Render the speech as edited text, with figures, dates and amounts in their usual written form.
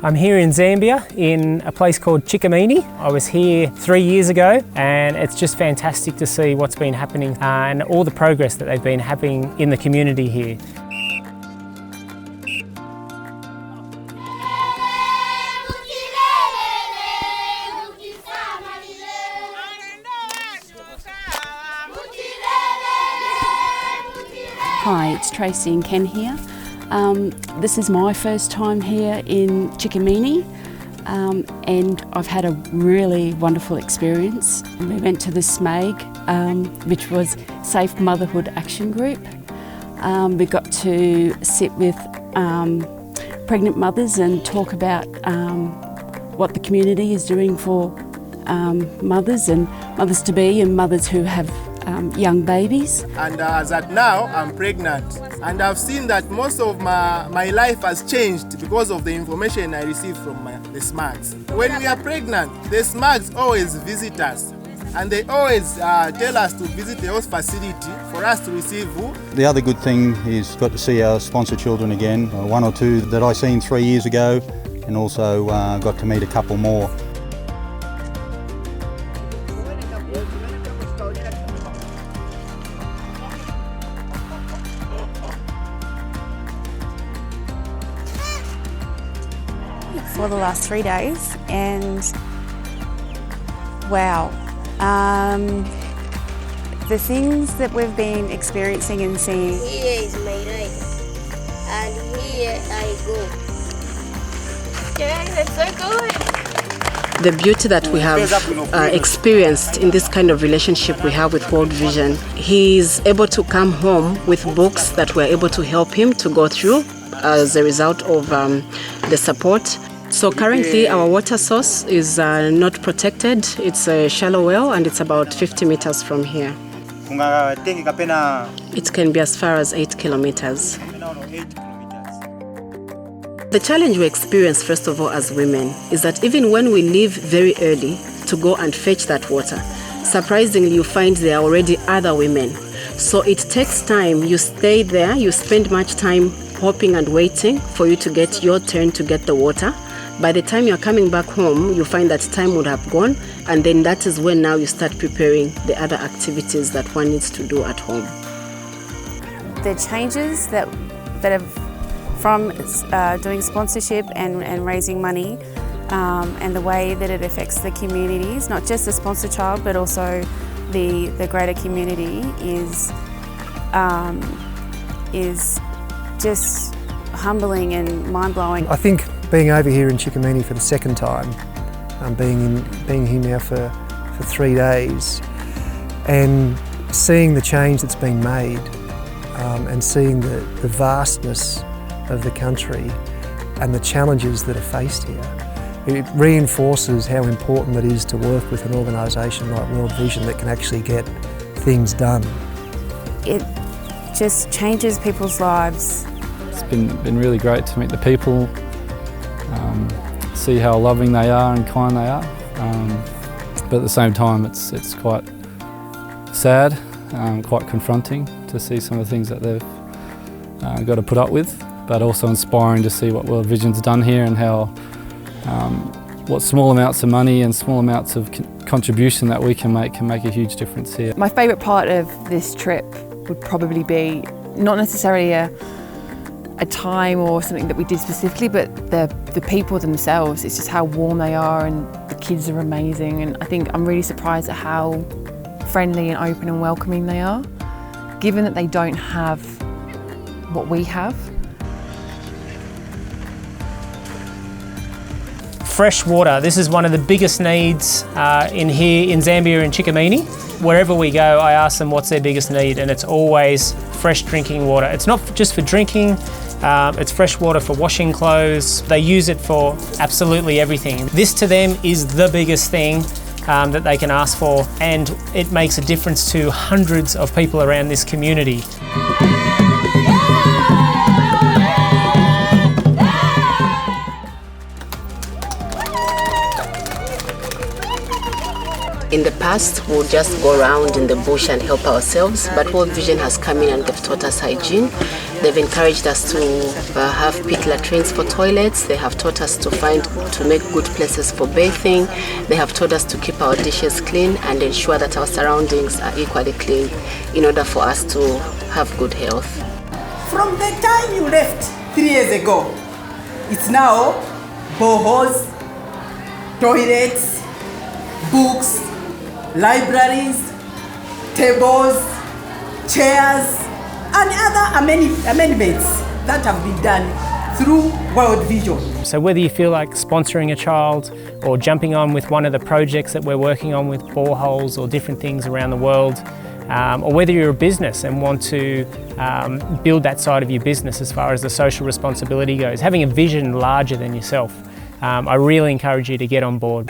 I'm here in Zambia in a place called Chikamini. I was here 3 years ago and it's just fantastic to see what's been happening and all the progress that they've been having in the community here. Hi, it's Tracy and Ken here. This is my first time here in Chikamini and I've had a really wonderful experience. We went to the SMAG, which was Safe Motherhood Action Group. We got to sit with pregnant mothers and talk about what the community is doing for mothers and mothers-to-be and mothers who have young babies. And as at now, I'm pregnant. And I've seen that most of my life has changed because of the information I received from the SMAGs. When we are pregnant, the SMAGs always visit us. And they always tell us to visit the host facility for us to receive food. The other good thing is got to see our sponsor children again. One or two that I seen 3 years ago, and also got to meet a couple more. For the last 3 days, and wow, the things that we've been experiencing and seeing. Here is my right, and here I go. Yeah, that's so good. The beauty that we have experienced in this kind of relationship we have with World Vision, he's able to come home with books that we're able to help him to go through as a result of the support. So currently our water source is not protected. It's a shallow well and it's about 50 meters from here. It can be as far as 8 kilometers. The challenge we experience first of all as women is that even when we leave very early to go and fetch that water, surprisingly you find there are already other women. So it takes time. You stay there, you spend much time hoping and waiting for you to get your turn to get the water. By the time you're coming back home, you find that time would have gone, and then that is when now you start preparing the other activities that one needs to do at home. The changes that have from doing sponsorship and raising money, and the way that it affects the communities, not just the sponsor child, but also the greater community, is just humbling and mind-blowing. I think being over here in Chikamini for the second time, being here now for 3 days, and seeing the change that's been made, and seeing the vastness of the country and the challenges that are faced here, it reinforces how important it is to work with an organisation like World Vision that can actually get things done. It just changes people's lives. It's been really great to meet the people, see how loving they are and kind they are, but at the same time it's quite sad, quite confronting to see some of the things that they've got to put up with, but also inspiring to see what World Vision's done here and how what small amounts of money and small amounts of contribution that we can make a huge difference here. My favourite part of this trip would probably be not necessarily a time or something that we did specifically, but the people themselves. It's just how warm they are, and the kids are amazing, and I think I'm really surprised at how friendly and open and welcoming they are, given that they don't have what we have. Fresh water. This is one of the biggest needs in Zambia in Chikamini. Wherever we go, I ask them what's their biggest need, and it's always fresh drinking water. It's not just for drinking, it's fresh water for washing clothes. They use it for absolutely everything. This to them is the biggest thing that they can ask for, and it makes a difference to hundreds of people around this community. In the past, we would just go around in the bush and help ourselves, but World Vision has come in and they've taught us hygiene. They've encouraged us to have pit latrines for toilets. They have taught us to make good places for bathing. They have taught us to keep our dishes clean and ensure that our surroundings are equally clean in order for us to have good health. From the time you left 3 years ago, it's now boreholes, toilets, books, libraries, tables, chairs, and other amendments that have been done through World Vision. So whether you feel like sponsoring a child or jumping on with one of the projects that we're working on with boreholes or different things around the world, or whether you're a business and want to build that side of your business as far as the social responsibility goes, having a vision larger than yourself, I really encourage you to get on board.